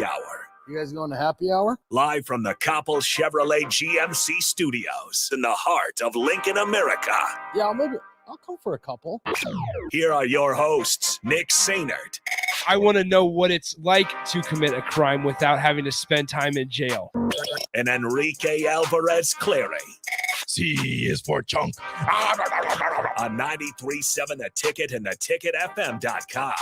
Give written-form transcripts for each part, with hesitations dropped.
Hour. You guys going to happy hour? Live from the Coppel Chevrolet GMC studios in the heart of Lincoln, America. Yeah, I'll come for a couple. Here are your hosts, Nick Sainert. I want to know what it's like to commit a crime without having to spend time in jail. And Enrique Alvarez Clary. C is for chunk. On 93.7 The Ticket and theticketfm.com.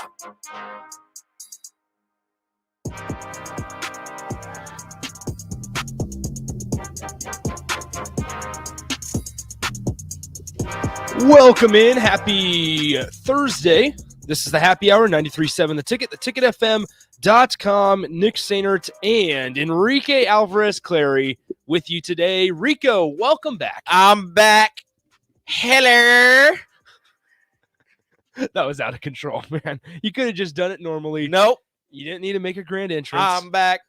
Welcome in. Happy Thursday. This is the Happy Hour, 93.7 The Ticket, theticketfm.com. Nick Sainert and Enrique Alvarez Clary with you today. Rico, welcome back. I'm back. Hello. That was out of control, man. You could have just done it normally. Nope. You didn't need to make a grand entrance. I'm back.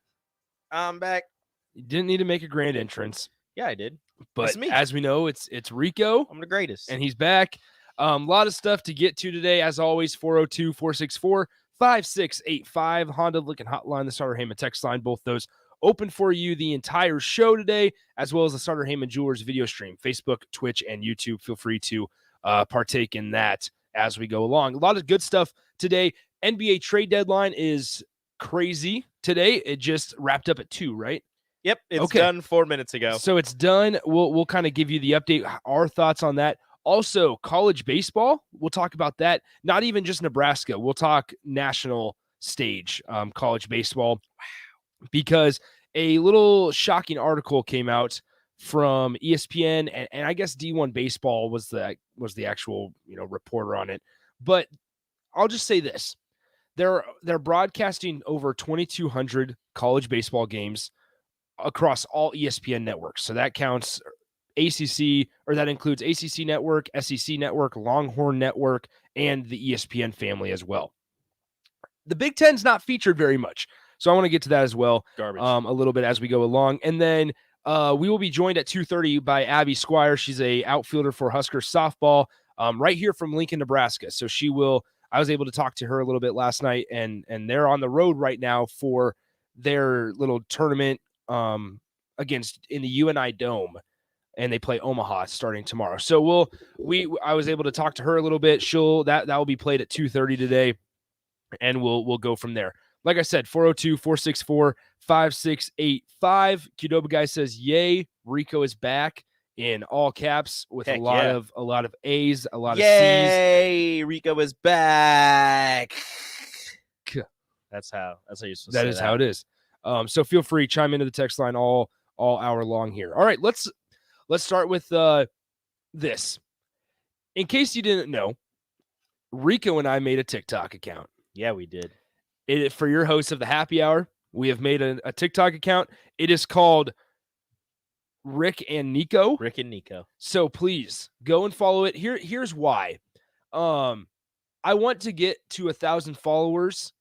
You didn't need to make a grand entrance. Yeah, I did. But as we know, it's Rico. I'm the greatest. And he's back. A lot of stuff to get to today. As always, 402-464-5685. Honda Lincoln Hotline, the Starter Heyman text line. Both those open for you the entire show today, as well as the Starter Heyman Jewelers video stream. Facebook, Twitch, and YouTube. Feel free to partake in that as we go along. A lot of good stuff today. NBA trade deadline is crazy today. It just wrapped up at 2, right? Yep, it's done 4 minutes ago. So it's done. We'll kind of give you the update, our thoughts on that. Also, college baseball, we'll talk about that. Not even just Nebraska. We'll talk national stage college baseball, because a little shocking article came out from ESPN, and I guess D1 Baseball was the actual reporter on it. But I'll just say this: they're broadcasting over 2,200 college baseball games across all ESPN networks. So that counts ACC, or that includes ACC Network, SEC Network, Longhorn Network, and the ESPN family as well. The Big Ten's not featured very much, so I want to get to that as well. Garbage. A little bit as we go along. And then we will be joined at 2:30 by Abby Squire. She's a outfielder for Husker softball right here from Lincoln, Nebraska. So I was able to talk to her a little bit last night, and they're on the road right now for their little tournament in the UNI Dome, and they play Omaha starting tomorrow. So I was able to talk to her a little bit. That will be played at 2:30 today, and we'll go from there. Like I said, 402-464-5685. Qdoba guy says, "Yay, Rico is back," in all caps with a lot of A's, a lot of C's. Yay, Rico is back. That's how you're supposed to say that. That is how it is. So feel free, chime into the text line all hour long here. All right, let's start with this. In case you didn't know, Rico and I made a TikTok account. Yeah, we did. For your hosts of the Happy Hour, we have made a TikTok account. It is called Rick and Nico. Rick and Nico. So please go and follow it. Here's why. I want to get to 1,000 followers.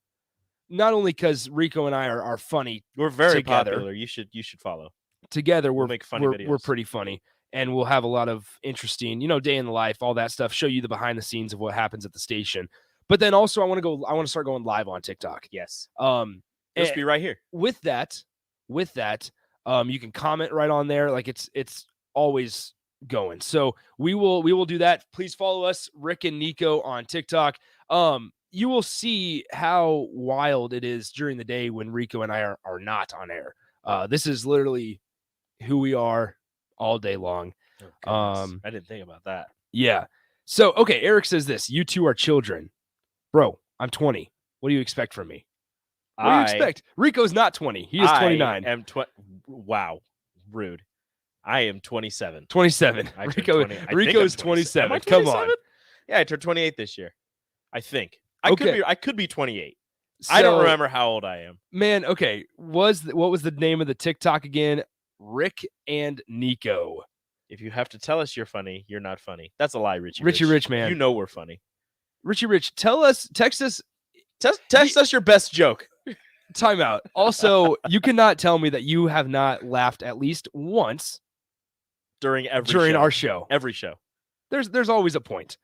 Not only because Rico and I are funny. We're very together. popular. You should follow. Together, we'll make funny videos. We're pretty funny, and we'll have a lot of interesting, day in the life, all that stuff. Show you the behind the scenes of what happens at the station. But then also, I want to start going live on TikTok. Yes. Just be right here. With that, you can comment right on there. Like it's always going. So we will do that. Please follow us, Rick and Nico, on TikTok. You will see how wild it is during the day when Rico and I are not on air. This is literally who we are all day long. Oh, I didn't think about that. Yeah. So, okay, Eric says this: "You two are children." Bro, I'm 20. What do you expect from me? What do you expect? Rico's not 20. He is 29. Wow. Rude. I am 27. 27. Rico's 27. Come on. Yeah, I turned 28 this year. I think. I could be 28. So, I don't remember how old I am. Man, okay. What was the name of the TikTok again? Rick and Nico. If you have to tell us you're funny, you're not funny. That's a lie, Richie Rich, man. You know we're funny. Richie Rich, text us your best joke. Time out. Also, you cannot tell me that you have not laughed at least once during our show. Every show. There's always a point.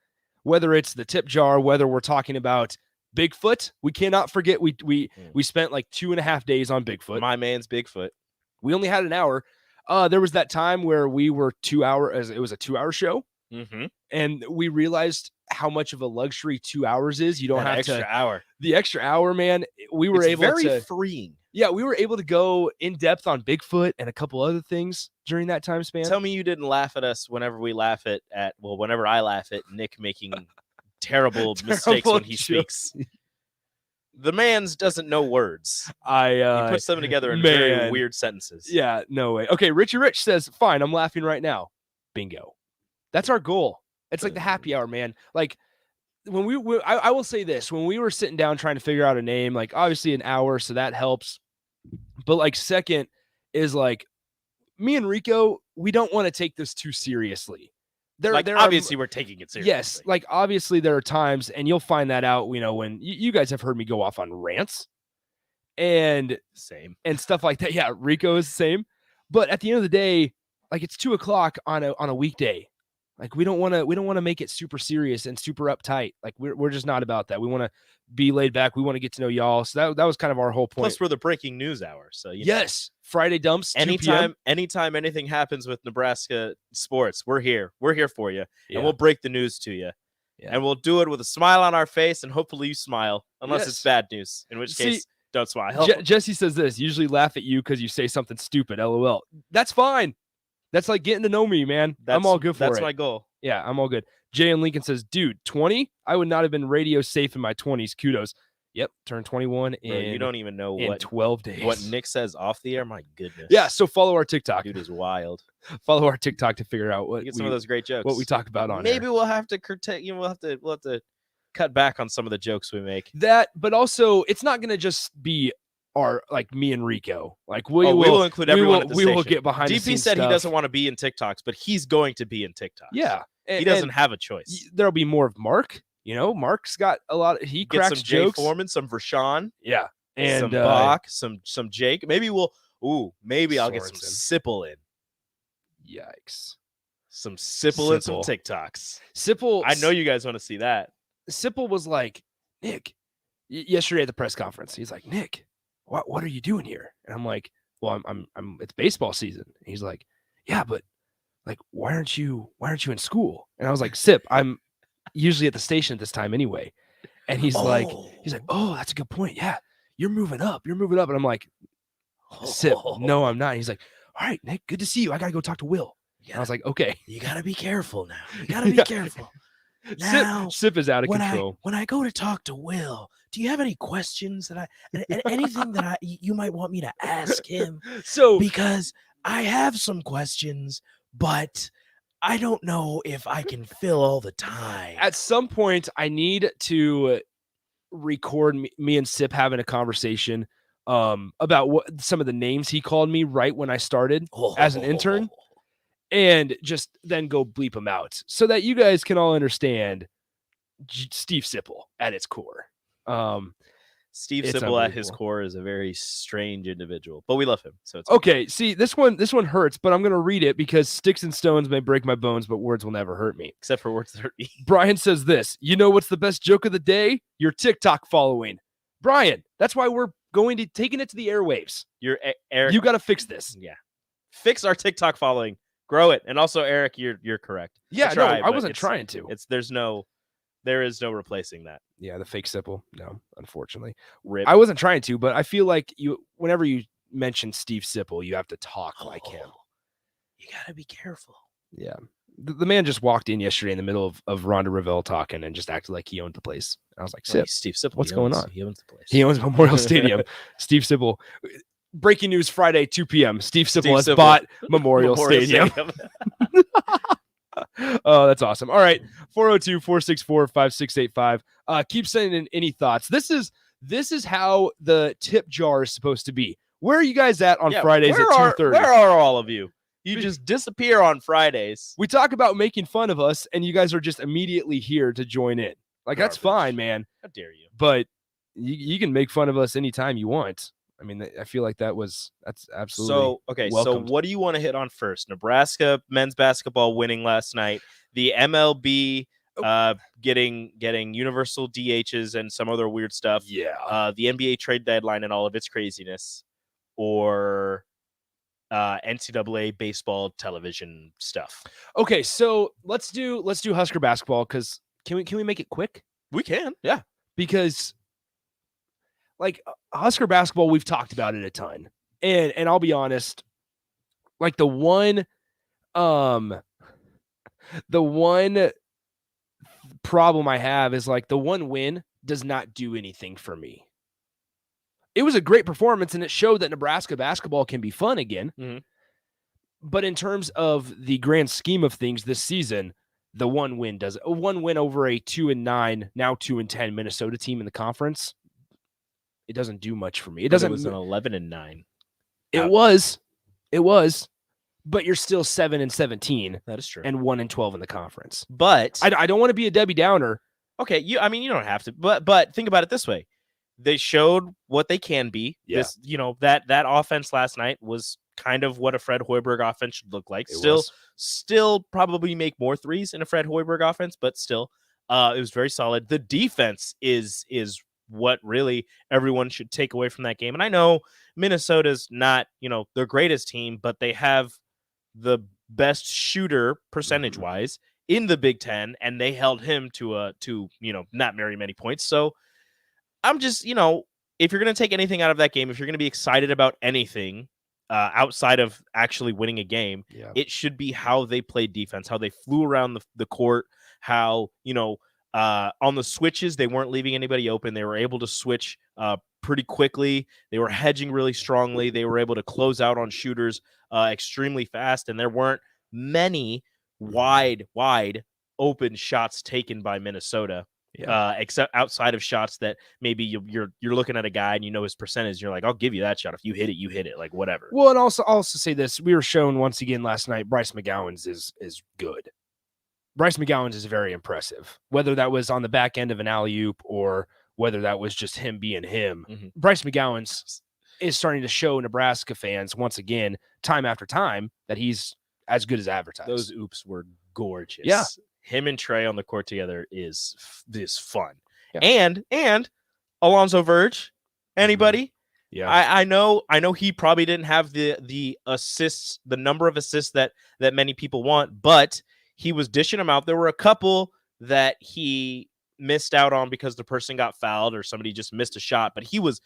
Whether it's the tip jar, whether we're talking about Bigfoot. We cannot forget. We spent like 2.5 days on Bigfoot. My man's Bigfoot. We only had an hour. There was that time where we were 2 hours. It was a 2-hour show, and we realized how much of a luxury 2 hours is. You don't have extra hour. The extra hour, man. We were able very to freeing. Yeah, we were able to go in depth on Bigfoot and a couple other things during that time span. Tell me you didn't laugh at us whenever we laugh whenever I laugh at Nick making terrible mistakes when he speaks. The man's doesn't know words. He puts them together in very weird sentences. Yeah, no way. Okay, Richie Rich says, fine, I'm laughing right now. Bingo. That's our goal. It's like the happy hour, man. Like when I will say this, when we were sitting down trying to figure out a name, like obviously an hour, so that helps. But like second is like me and Rico, we don't want to take this too seriously. Obviously we're taking it seriously. Yes, like obviously there are times, and you'll find that out, when you guys have heard me go off on rants and stuff like that. Yeah, Rico is the same. But at the end of the day, like it's 2:00 on a weekday. Like we don't want to make it super serious and super uptight. Like we're just not about that. We want to be laid back. We want to get to know y'all. So that was kind of our whole point. Plus we're the breaking news hour. So yes, Friday dumps. Anytime anything happens with Nebraska sports, we're here. We're here for you, and we'll break the news to you. Yeah. And we'll do it with a smile on our face, and hopefully you smile, unless it's bad news, in which case don't smile. Jesse says this: usually laugh at you because you say something stupid. LOL. That's fine. That's like getting to know me, man. I'm all good for it. That's my goal. Yeah, I'm all good. Jay and Lincoln says, dude, 20? I would not have been radio safe in my 20s. Kudos. Yep, turned 21 you don't even know in 12 days. What Nick says off the air, my goodness. Yeah, so follow our TikTok. Dude is wild. Follow our TikTok to figure out what get some of those great jokes. What we talk about on Maybe air. We'll have to curtail. We'll have to cut back on some of the jokes we make. That, but also it's not going to just be our like me and Rico. Like we will include everyone. We will get behind. DP said he doesn't want to be in TikToks, but he's going to be in TikToks. Yeah, he doesn't have a choice. There'll be more of Mark. Mark's got a lot. He cracks some jokes. Jay Foreman, some Vershawn. Yeah, and some Bach, some Jake. Maybe I'll get some Sipple in. Yikes! Some Sipple and some TikToks. Sipple. I know you guys want to see that. Sipple was like, Nick, yesterday at the press conference. He's like, Nick, what are you doing here? And I'm like, well, I'm it's baseball season. And he's like, yeah, but like, why aren't you in school? And I was like, Sip, I'm usually at the station at this time anyway. And he's like, oh, that's a good point. Yeah, you're moving up. And I'm like, Sip, no, I'm not. And he's like, all right, Nick, good to see you. I gotta go talk to Will. And I was like, okay. You gotta be careful now. You gotta be careful. Now, Sip is out of control. When I go to talk to Will, do you have any questions anything that you might want me to ask him? Because I have some questions, but I don't know if I can fill all the time. At some point, I need to record me and Sip having a conversation about what some of the names he called me right when I started as an intern, and just then go bleep them out so that you guys can all understand Steve Sipple at its core. Steve Sipple at his core is a very strange individual, but we love him. So it's okay. See, this one hurts, but I'm going to read it because sticks and stones may break my bones, but words will never hurt me. Except for words that hurt me. Brian says this, what's the best joke of the day? Your TikTok following. Brian, that's why we're taking it to the airwaves. Eric, you got to fix this. Yeah. Fix our TikTok following. Grow it. And also, Eric, you're correct. Yeah, I wasn't trying to. There is no replacing that. Yeah, the fake Sipple. No, unfortunately. Rip. I wasn't trying to, but I feel like whenever you mention Steve Sipple, you have to talk like him. You gotta be careful. Yeah. The man just walked in yesterday in the middle of Rhonda Revelle talking and just acted like he owned the place. I was like, Sip, Steve Sipple, what's going on? He owns the place. He owns Memorial Stadium. Steve Sipple. Breaking news Friday, 2 p.m. Steve Sipple has bought Memorial Stadium. Oh, that's awesome. All right. 402-464-5685. Keep sending in any thoughts. This is how the tip jar is supposed to be. Where are you guys at on Fridays at 2:30? Where are all of you? You just disappear on Fridays. We talk about making fun of us, and you guys are just immediately here to join in. Like, that's fine, man. How dare you? But you can make fun of us anytime you want. I mean, I feel like that's absolutely So what do you want to hit on first? Nebraska men's basketball winning last night. The MLB getting universal DHs and some other weird stuff. Yeah. The NBA trade deadline and all of its craziness, or NCAA baseball television stuff. Okay, so let's do Husker basketball, because can we make it quick? We can, yeah. Because like Husker basketball, we've talked about it a ton, and I'll be honest, like the one problem I have is like the one win does not do anything for me. It was a great performance, and it showed that Nebraska basketball can be fun again. Mm-hmm. But in terms of the grand scheme of things this season, the one win over a 2-9, now 2-10 Minnesota team in the conference, it doesn't do much for me. It doesn't. It was an 11-9. It was, but you're still 7-17. That is true. And 1-12 in the conference. But I don't want to be a Debbie Downer. Okay, you don't have to, but think about it this way. They showed what they can be. Yeah. This, that offense last night was kind of what a Fred Hoiberg offense should look like. Still probably make more threes in a Fred Hoiberg offense, but still, it was very solid. The defense is what really everyone should take away from that game. And I know Minnesota's not, their greatest team, but they have the best shooter percentage wise in the Big Ten, and they held him to not very many points. So I'm just, if you're going to take anything out of that game, if you're going to be excited about anything outside of actually winning a game, it should be how they played defense, how they flew around the court, how, on the switches, they weren't leaving anybody open. They were able to switch pretty quickly. They were hedging really strongly. They were able to close out on shooters extremely fast, and there weren't many wide open shots taken by Minnesota. Except outside of shots that maybe you're looking at a guy and his percentage, and you're like, I'll give you that shot. If you hit it, you hit it, like whatever. Well, and I'll also say this: we were shown once again last night, Bryce McGowan's is good. Bryce McGowan's is very impressive. Whether that was on the back end of an alley-oop or whether that was just him being him, Bryce McGowan's is starting to show Nebraska fans once again, time after time, that he's as good as advertised. Those oops were gorgeous. Yeah. Him and Trey on the court together is fun. Yeah. And Alonzo Verge, anybody? Yeah. I know he probably didn't have the assists, the number of assists that many people want, but he was dishing them out. There were a couple that he missed out on because the person got fouled or somebody just missed a shot, but he was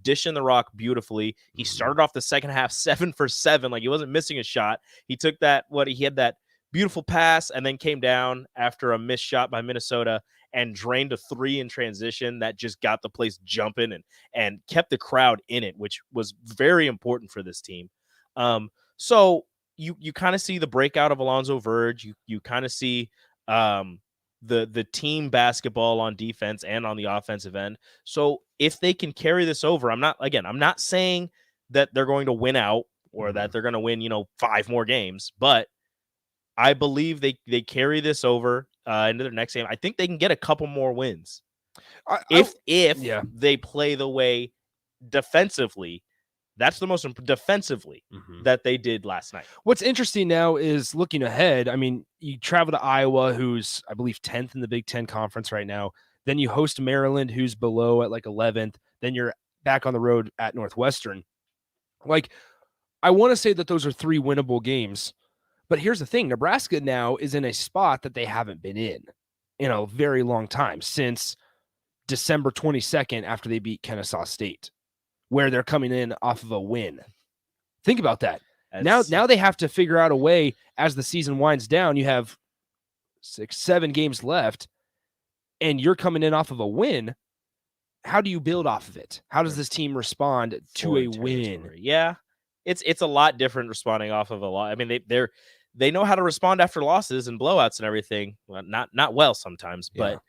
dishing the rock beautifully. He started off the second half 7 for 7, like he wasn't missing a shot. He took he had that beautiful pass and then came down after a missed shot by Minnesota and drained a 3 in transition that just got the place jumping and kept the crowd in it, which was very important for this team. So you kind of see the breakout of Alonzo Verge. You kind of see the team basketball on defense and on the offensive end. So if they can carry this over, I'm not saying that they're going to win out or that they're going to win, 5 more games, but I believe they carry this over into their next game. I think they can get a couple more wins if they play the way defensively. That's the most defensively that they did last night. What's interesting now is looking ahead. I mean, you travel to Iowa, who's I believe 10th in the Big Ten Conference right now. Then you host Maryland, who's below at like 11th. Then you're back on the road at Northwestern. Like, I want to say that those are 3 winnable games. But here's the thing. Nebraska now is in a spot that they haven't been in a very long time, since December 22nd after they beat Kennesaw State, where they're coming in off of a win. Think about that. Now they have to figure out a way as the season winds down. You have 6-7 games left, and you're coming in off of a win. How do you build off of it? How does this team respond to a win? Yeah, it's a lot different responding off of a lot. I mean, they know how to respond after losses and blowouts and everything. Well, not well sometimes, but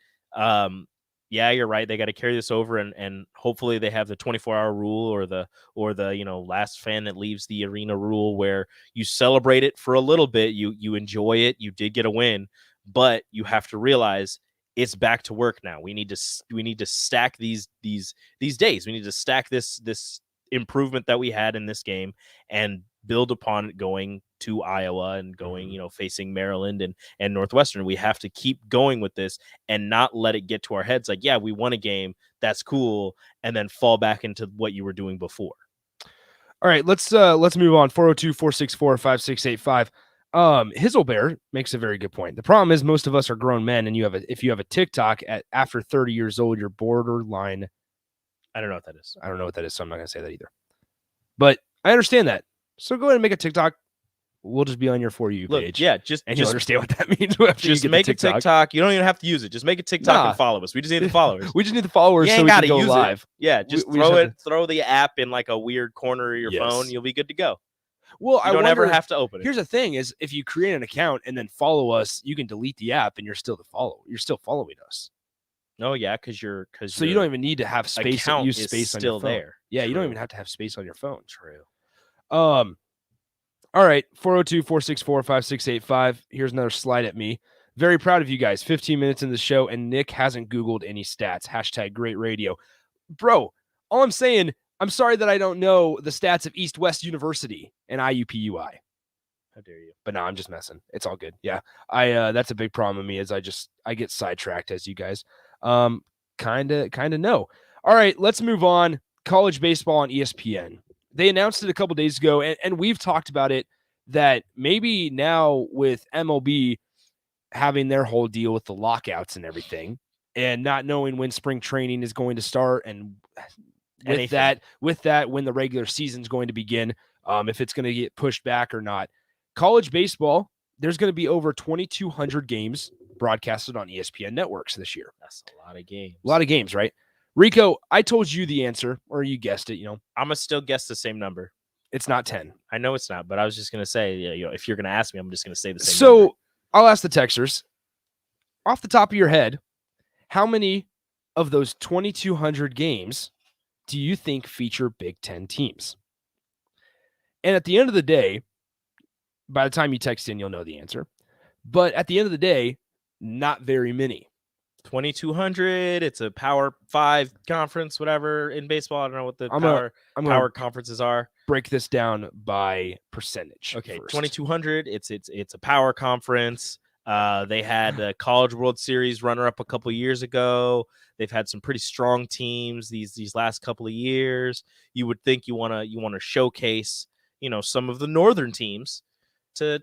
yeah, you're right. They got to carry this over, and hopefully they have the 24-hour rule or the last fan that leaves the arena rule, where you celebrate it for a little bit, you enjoy it, you did get a win, but you have to realize it's back to work now. We need to stack these days. We need to stack this improvement that we had in this game and build upon going to Iowa and going, facing Maryland and Northwestern. We have to keep going with this and not let it get to our heads. Like, yeah, we won a game. That's cool. And then fall back into what you were doing before. All right, let's move on. 402-464-5685. Hizzlebear makes a very good point. The problem is most of us are grown men, and if you have a TikTok after 30 years old, you're borderline. I don't know what that is. I don't know what that is, so I'm not going to say that either. But I understand that. So go ahead and make a TikTok. We'll just be on your For You page. Yeah, you'll understand what that means. Just make a TikTok. You don't even have to use it. Just make a TikTok and follow us. We just need the followers. We just need the followers so we can go live. Yeah, just throw the app in like a weird corner of your phone. You'll be good to go. Well, you don't ever have to open it. Here's the thing: is if you create an account and then follow us, you can delete the app and you're still following us. Oh yeah, because so you don't even need to have space. Use space on your phone. There. Yeah, True. You don't even have to have space on your phone. True. All right, 402-464-5685. Here's another slide at me. Very proud of you guys. 15 minutes in the show, and Nick hasn't Googled any stats. #great radio. Bro, all I'm saying, I'm sorry that I don't know the stats of East West University and IUPUI. How dare you? But no, I'm just messing. It's all good. Yeah, that's a big problem with me is I get sidetracked as you guys kind of know. All right, let's move on. College baseball on ESPN. They announced it a couple days ago, and we've talked about it, that maybe now with MLB having their whole deal with the lockouts and everything, and not knowing when spring training is going to start, and with that, when the regular season is going to begin, if it's going to get pushed back or not. College baseball, there's going to be over 2,200 games broadcasted on ESPN networks this year. That's a lot of games. A lot of games, right? Rico, I told you the answer, or you guessed it, I'm going to still guess the same number. It's not 10. I know it's not, but I was just going to say, if you're going to ask me, I'm just going to say the same number. So I'll ask the texters. Off the top of your head, how many of those 2,200 games do you think feature Big Ten teams? And at the end of the day, by the time you text in, you'll know the answer. But at the end of the day, not very many. 2,200. It's a Power 5 conference, whatever in baseball. I don't know what the power conferences are. Break this down by percentage. Okay, 2,200. It's a power conference. They had a College World Series runner-up a couple years ago. They've had some pretty strong teams these last couple of years. You would think you want to showcase, some of the northern teams to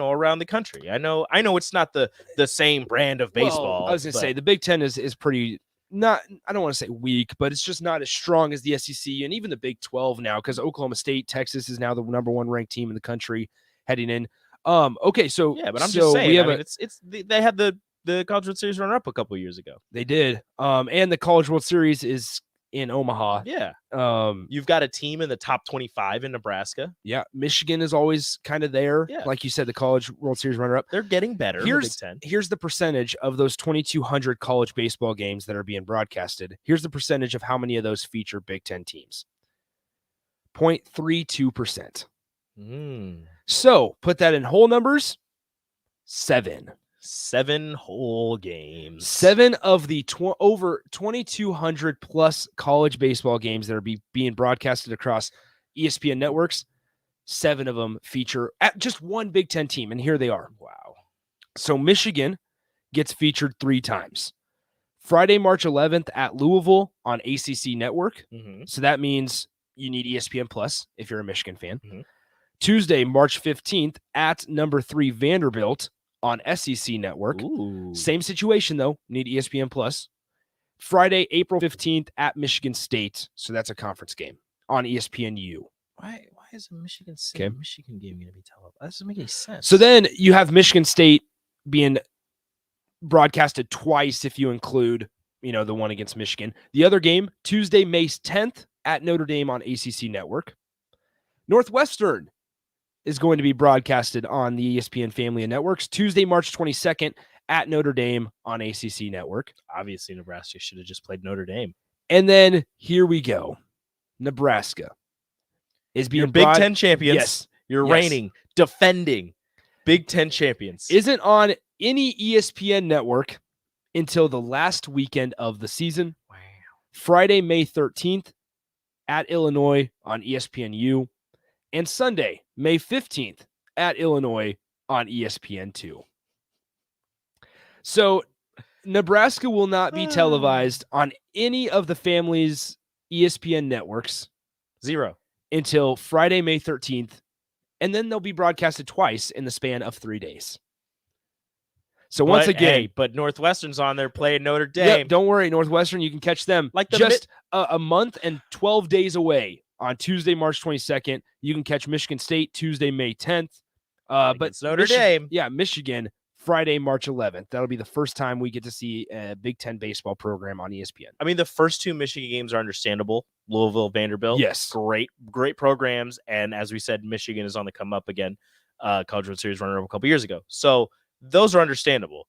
around the country. I know it's not the same brand of baseball. Well, I was gonna say the Big Ten is pretty not, I don't want to say weak, but it's just not as strong as the SEC and even the Big 12 now, because Oklahoma State, Texas is now the number 1 ranked team in the country heading in. Okay, so yeah, but I'm just saying, they had the College World Series runner up a couple years ago. They did, and the College World Series is in Omaha. Yeah. You've got a team in the top 25 in Nebraska. Yeah. Michigan is always kind of there. Yeah. Like you said, the College World Series runner-up. They're getting better. Here's the percentage of those 2,200 college baseball games that are being broadcasted. Here's the percentage of how many of those feature Big Ten teams. 0.32%. So put that in whole numbers. 7 whole games. 7 of the over 2,200 plus college baseball games that are being broadcasted across ESPN networks. 7 of them feature at just one Big Ten team, and here they are. Wow. So Michigan gets featured 3 times. Friday, March 11th at Louisville on ACC Network. So that means you need ESPN Plus if you're a Michigan fan. Tuesday, March 15th at number 3 Vanderbilt on SEC Network. Ooh. Same situation, though. Need ESPN Plus. Friday, April 15th at Michigan State. So that's a conference game on ESPNU. Why is a Michigan State Michigan game going to be televised? That doesn't make any sense. So then you have Michigan State being broadcasted twice if you include, the one against Michigan. The other game, Tuesday, May 10th at Notre Dame on ACC Network. Northwestern is going to be broadcasted on the ESPN family of networks. Tuesday, March 22nd at Notre Dame on ACC Network. Obviously, Nebraska should have just played Notre Dame. And then here we go. Nebraska is being Big Ten champions. Yes. You're reigning, defending Big Ten champions. Isn't on any ESPN network until the last weekend of the season. Wow. Friday, May 13th at Illinois on ESPNU. and Sunday, May 15th at Illinois on ESPN2. So Nebraska will not be televised on any of the family's ESPN networks. 0. Until Friday, May 13th. And then they'll be broadcasted twice in the span of 3 days. So once again, but Northwestern's on there playing Notre Dame. Yep, don't worry, Northwestern, you can catch them like just a month and 12 days away. On Tuesday, March 22nd, you can catch Michigan State Tuesday, May 10th. But Notre Dame. Yeah, Michigan, Friday, March 11th. That'll be the first time we get to see a Big Ten baseball program on ESPN. I mean, the first 2 Michigan games are understandable. Louisville, Vanderbilt. Yes. Great programs. And as we said, Michigan is on the come up again. College World Series runner-up a couple years ago. So those are understandable.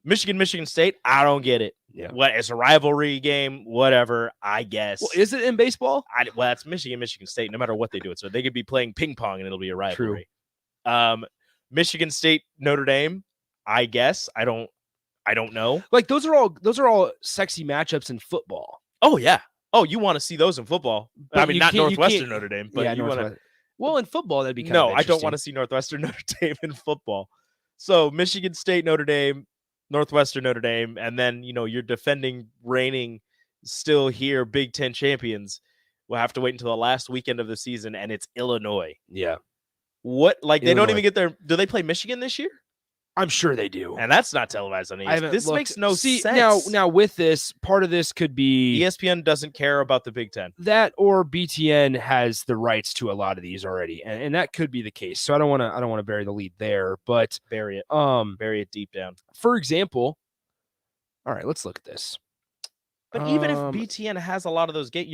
Michigan State, I don't get it. Yeah. What, it's a rivalry game, whatever, I guess. Well, is it in baseball? Well, that's Michigan State, no matter what they do it. So they could be playing ping pong and it'll be a rivalry. True. Michigan State, Notre Dame, I guess. I don't know. Like those are all sexy matchups in football. Oh yeah. Oh, you want to see those in football? But I mean, not Northwestern Notre Dame, but you want to. Well, in football, that'd be kind no. of I don't want to see Northwestern Notre Dame in football. So Michigan State, Notre Dame, Northwestern Notre Dame, and then your defending, reigning, still here Big Ten champions will have to wait until the last weekend of the season, and it's Illinois. Yeah. What? Like they don't even get there. Do they play Michigan this year? I'm sure they do. And that's not televised on ESPN. This makes no sense. Now with this, part of this could be ESPN doesn't care about the Big Ten. That or BTN has the rights to a lot of these already. And that could be the case. So I don't want to bury the lead there, but bury it. Bury it deep down. For example, all right, let's look at this. But even if BTN has a lot of those games,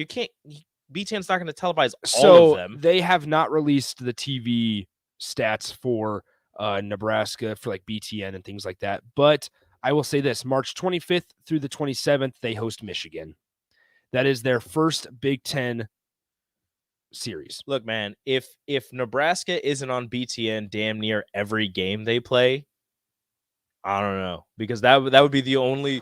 BTN's not going to televise all of them. They have not released the TV stats for Nebraska for like BTN and things like that. But I will say this, March 25th through the 27th, they host Michigan. That is their first Big Ten series. Look, man, if Nebraska isn't on BTN damn near every game they play, I don't know, because that would be the only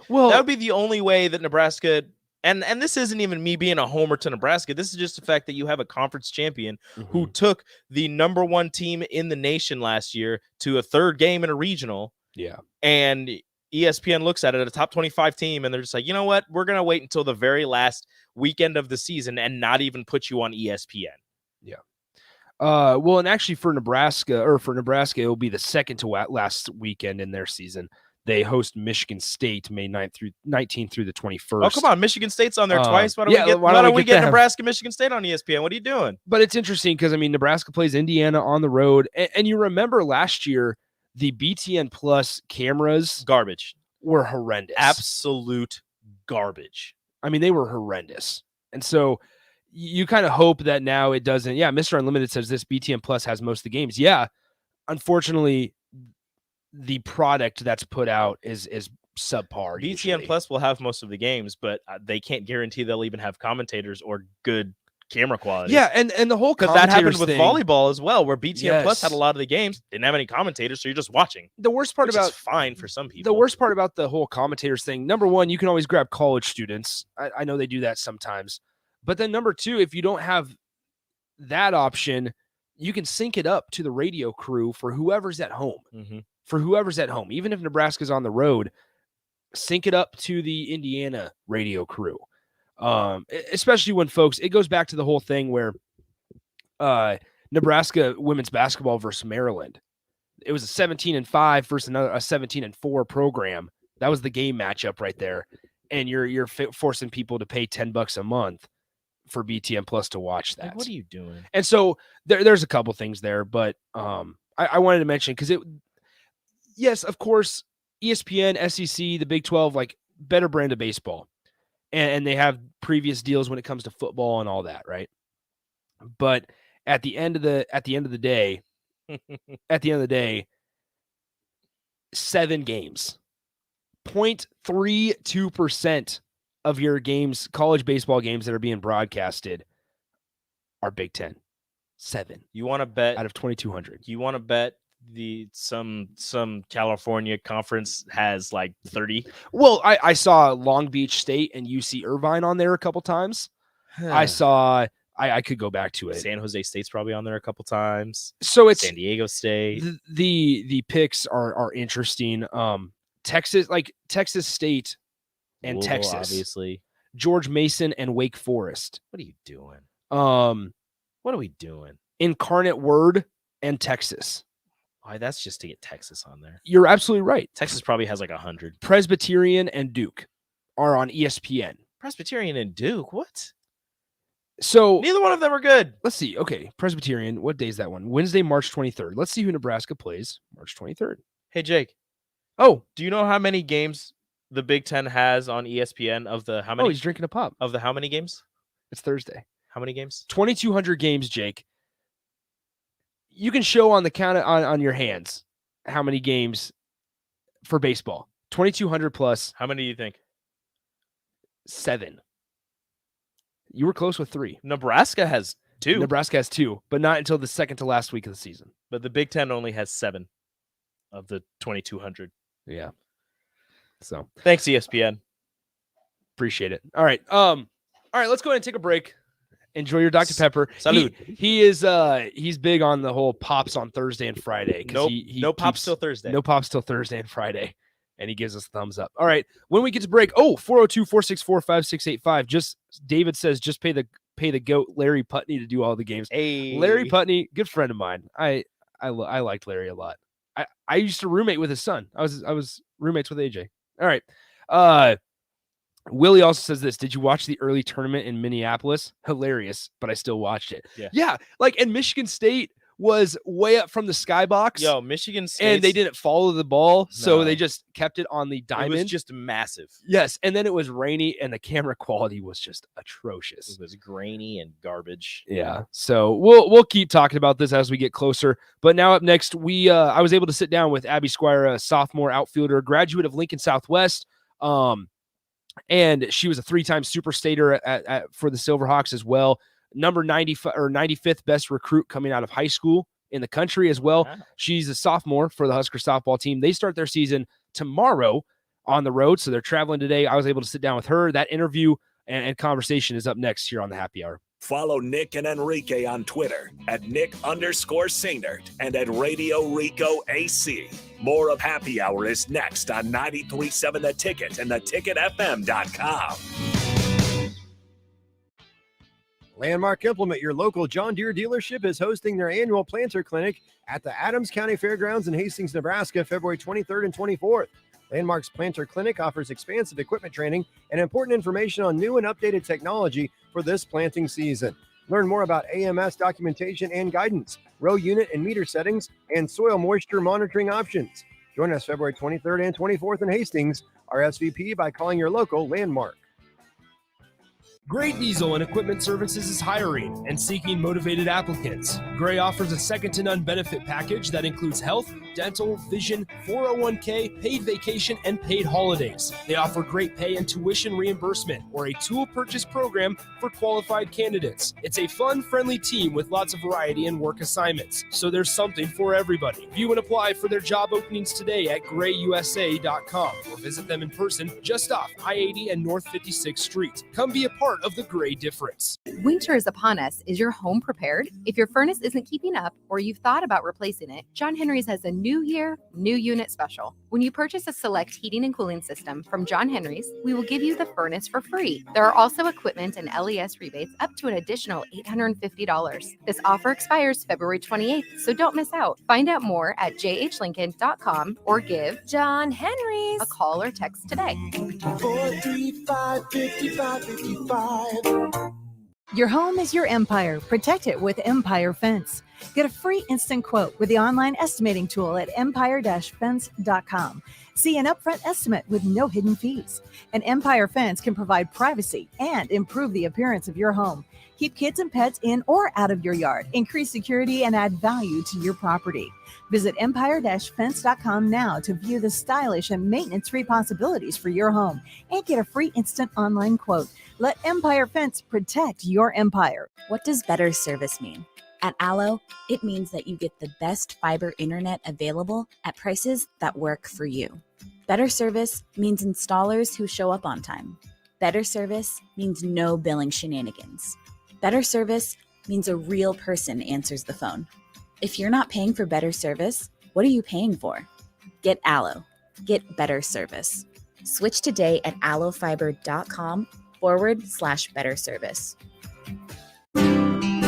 way that Nebraska and this isn't even me being a homer to Nebraska. This is just the fact that you have a conference champion who took the number 1 team in the nation last year to a 3rd game in a regional. Yeah. And ESPN looks at it, a top 25 team, and they're just like, you know what? We're going to wait until the very last weekend of the season and not even put you on ESPN. Yeah. Well, and actually for Nebraska, it will be the second to last weekend in their season. They host Michigan State May 19th through the 21st. Oh, come on. Michigan State's on there twice. Why don't we get Nebraska, Michigan State on ESPN? What are you doing? But it's interesting because, I mean, Nebraska plays Indiana on the road. And you remember last year, the BTN Plus cameras were horrendous. Absolute garbage. I mean, they were horrendous. And so you kind of hope that now it doesn't. Yeah, Mr. Unlimited says this BTN Plus has most of the games. Yeah, unfortunately, the product that's put out is subpar. BTN usually. Plus will have most of the games, but they can't guarantee they'll even have commentators or good camera quality. Yeah, and the whole because that happened with volleyball as well, where BTN Plus had a lot of the games, didn't have any commentators, so you're just watching. The worst part about is fine for some people. The worst part about the whole commentators thing, number one, you can always grab college students. I know they do that sometimes, but then number two, if you don't have that option, you can sync it up to the radio crew for whoever's at home. Mm-hmm. For whoever's at home, even if Nebraska's on the road, sync it up to the Indiana radio crew. Especially when folks, it goes back to the whole thing where Nebraska women's basketball versus Maryland. It was a 17-5 versus a 17-4 program. That was the game matchup right there. And you're forcing people to pay $10 a month for BTN Plus to watch that. Like, what are you doing? And so there's a couple things there, but I wanted to mention because yes, of course, ESPN, SEC, the Big 12, like better brand of baseball. And they have previous deals when it comes to football and all that, right? But at the end of the day, 7 games. 0.32% of your games, college baseball games that are being broadcasted are Big Ten. 7. You want to bet out of 2,200. You want to bet some California conference has like 30? Well, I saw Long Beach State and UC Irvine on there a couple times. I saw I could go back to it. San Jose State's probably on there a couple times. So it's San Diego State. The picks are interesting. Texas State and Louisville, Texas, obviously. George Mason and Wake Forest. What are you doing? What are we doing? Incarnate Word and Texas. Why, that's just to get Texas on there. You're absolutely right. Texas probably has like 100. Presbyterian and Duke are on ESPN. Presbyterian and Duke? What? So neither one of them are good. Let's see. Okay, Presbyterian. What day is that one? Wednesday, March 23rd. Let's see who Nebraska plays March 23rd. Hey, Jake. Oh, do you know how many games the Big Ten has on ESPN of the how many? Oh, he's drinking a pop. Of the how many games? It's Thursday. How many games? 2,200 games, Jake. You can show on the count on your hands how many games for baseball. 2,200 plus. How many do you think? 7. You were close with 3. Nebraska has 2. Nebraska has 2, but not until the second to last week of the season. But the Big Ten only has 7 of the 2,200. Yeah. So thanks, ESPN. Appreciate it. All right. Let's go ahead and take a break. Enjoy your Dr. Pepper. Salud. He's big on the whole pops on Thursday and Friday. Nope. No pops till Thursday. No pops till Thursday and Friday. And he gives us a thumbs up. All right. When we get to break, 402-464-5685. Just David says, just pay the GOAT Larry Putney to do all the games. Hey. Larry Putney, good friend of mine. I liked Larry a lot. I used to roommate with his son. I was roommates with AJ. All right. Willie also says this. Did you watch the early tournament in Minneapolis? Hilarious, but I still watched it. Yeah. And Michigan State was way up from the skybox. Yo, Michigan State. And they didn't follow the ball, so they just kept it on the diamond. It was just massive. Yes, and then it was rainy, and the camera quality was just atrocious. It was grainy and garbage. Yeah, so we'll keep talking about this as we get closer. But now up next, I was able to sit down with Abby Squire, a sophomore outfielder, graduate of Lincoln Southwest. And she was a 3-time Super Stater for the Silverhawks as well. Number 95th best recruit coming out of high school in the country as well. Wow. She's a sophomore for the Husker softball team. They start their season tomorrow on the road, so they're traveling today. I was able to sit down with her. That interview and conversation is up next here on the Happy Hour. Follow Nick and Enrique on Twitter at Nick_Sainert and at Radio Rico AC. More of Happy Hour is next on 93.7 The Ticket and theticketfm.com. Landmark Implement, your local John Deere dealership, is hosting their annual planter clinic at the Adams County Fairgrounds in Hastings, Nebraska, February 23rd and 24th. Landmark's Planter Clinic offers expansive equipment training and important information on new and updated technology for this planting season. Learn more about AMS documentation and guidance, row unit and meter settings, and soil moisture monitoring options. Join us February 23rd and 24th in Hastings, RSVP by calling your local Landmark. Gray Diesel and Equipment Services is hiring and seeking motivated applicants. Gray offers a second-to-none benefit package that includes health, dental, vision, 401k, paid vacation, and paid holidays. They offer great pay and tuition reimbursement or a tool purchase program for qualified candidates. It's a fun, friendly team with lots of variety and work assignments, so there's something for everybody. View and apply for their job openings today at grayusa.com or visit them in person just off I-80 and North 56th Street. Come be a part of the Gray difference. Winter is upon us. Is your home prepared? If your furnace isn't keeping up or you've thought about replacing it, John Henry's has a new year, new unit special. When you purchase a select heating and cooling system from John Henry's, we will give you the furnace for free. There are also equipment and LES rebates up to an additional $850. This offer expires February 28th, so don't miss out. Find out more at jhlincoln.com or give John Henry's a call or text today. 435-5555. Your home is your empire. Protect it with Empire Fence. Get a free instant quote with the online estimating tool at empire-fence.com. See an upfront estimate with no hidden fees. An Empire Fence can provide privacy and improve the appearance of your home. Keep kids and pets in or out of your yard. Increase security and add value to your property. Visit empire-fence.com now to view the stylish and maintenance-free possibilities for your home and get a free instant online quote. Let Empire Fence protect your empire. What does better service mean? At Allo, it means that you get the best fiber internet available at prices that work for you. Better service means installers who show up on time. Better service means no billing shenanigans. Better service means a real person answers the phone. If you're not paying for better service, what are you paying for? Get Allo. Get better service. Switch today at allofiber.com/better service.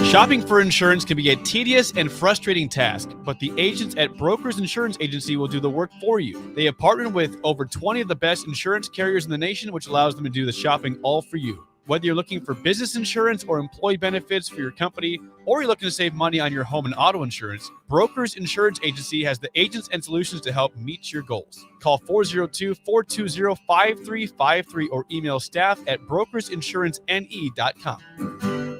Shopping for insurance can be a tedious and frustrating task, but the agents at Brokers Insurance Agency will do the work for you. They have partnered with over 20 of the best insurance carriers in the nation, which allows them to do the shopping all for you. Whether you're looking for business insurance or employee benefits for your company, or you're looking to save money on your home and auto insurance, Brokers Insurance Agency has the agents and solutions to help meet your goals. Call 402-420-5353 or email staff at brokersinsuranceNE.com.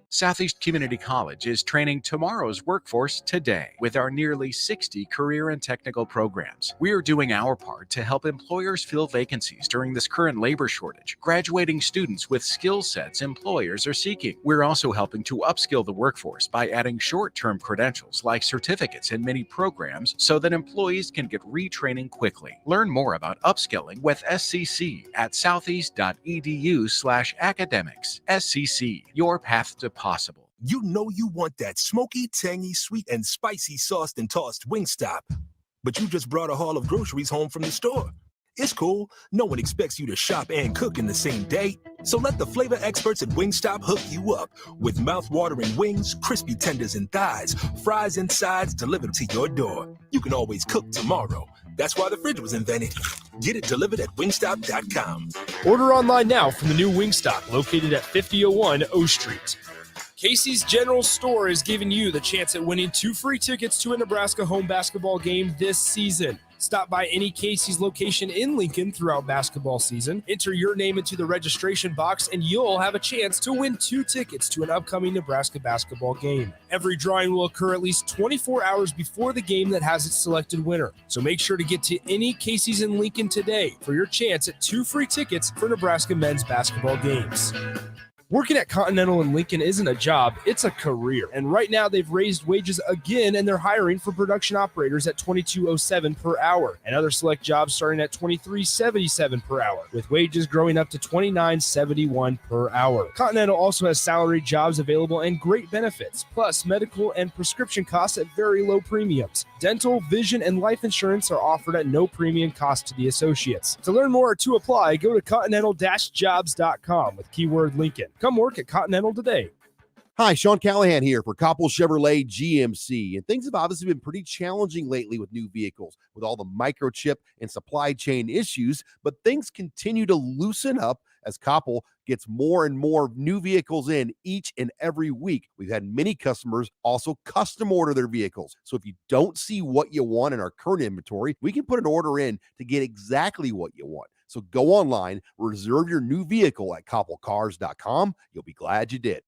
Southeast Community College is training tomorrow's workforce today with our nearly 60 career and technical programs. We are doing our part to help employers fill vacancies during this current labor shortage, graduating students with skill sets employers are seeking. We're also helping to upskill the workforce by adding short-term credentials like certificates in many programs so that employees can get retraining quickly. Learn more about upskilling with SCC at southeast.edu/academics. SCC, your path to possible. You know you want that smoky, tangy, sweet, and spicy sauced and tossed Wingstop, but you just brought a haul of groceries home from the store. It's cool. No one expects you to shop and cook in the same day. So let the flavor experts at Wingstop hook you up with mouth-watering wings, crispy tenders and thighs, fries and sides delivered to your door. You can always cook tomorrow. That's why the fridge was invented. Get it delivered at wingstop.com. Order online now from the new Wingstop located at 5001 O Street. Casey's General Store is giving you the chance at winning 2 free tickets to a Nebraska home basketball game this season. Stop by any Casey's location in Lincoln throughout basketball season. Enter your name into the registration box, and you'll have a chance to win 2 tickets to an upcoming Nebraska basketball game. Every drawing will occur at least 24 hours before the game that has its selected winner. So make sure to get to any Casey's in Lincoln today for your chance at 2 free tickets for Nebraska men's basketball games. Working at Continental in Lincoln isn't a job, it's a career. And right now they've raised wages again and they're hiring for production operators at $22.07 per hour and other select jobs starting at $23.77 per hour, with wages growing up to $29.71 per hour. Continental also has salaried jobs available and great benefits, plus medical and prescription costs at very low premiums. Dental, vision, and life insurance are offered at no premium cost to the associates. To learn more or to apply, go to continental-jobs.com with keyword Lincoln. Come work at Continental today. Hi, Sean Callahan here for Koppel Chevrolet GMC. And things have obviously been pretty challenging lately with new vehicles, with all the microchip and supply chain issues, but things continue to loosen up as Koppel gets more and more new vehicles in each and every week. We've had many customers also custom order their vehicles. So if you don't see what you want in our current inventory, we can put an order in to get exactly what you want. So go online, reserve your new vehicle at koppelcars.com. You'll be glad you did.